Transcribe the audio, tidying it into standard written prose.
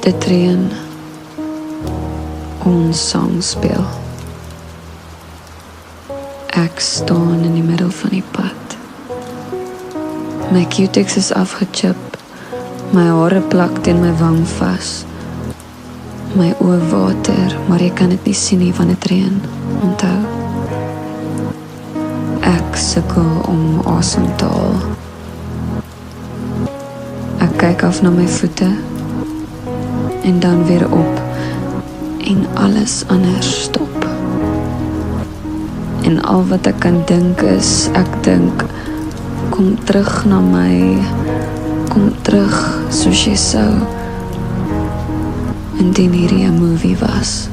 Dit reën. Ons sang speel. Ek staan in die middel van die pad. My cutex is afgechip. My hare plak teen my wang vas. My oë water, maar jy kan dit nie sien nie van dit reën. Onthou. Ek sukkel om asem te haal. Ek kyk af na my voete en dan weer op en alles anders stop. En al wat ek kan dink is, ek dink, kom terug na my, kom terug soos jy sou, indien hierdie 'n movie was.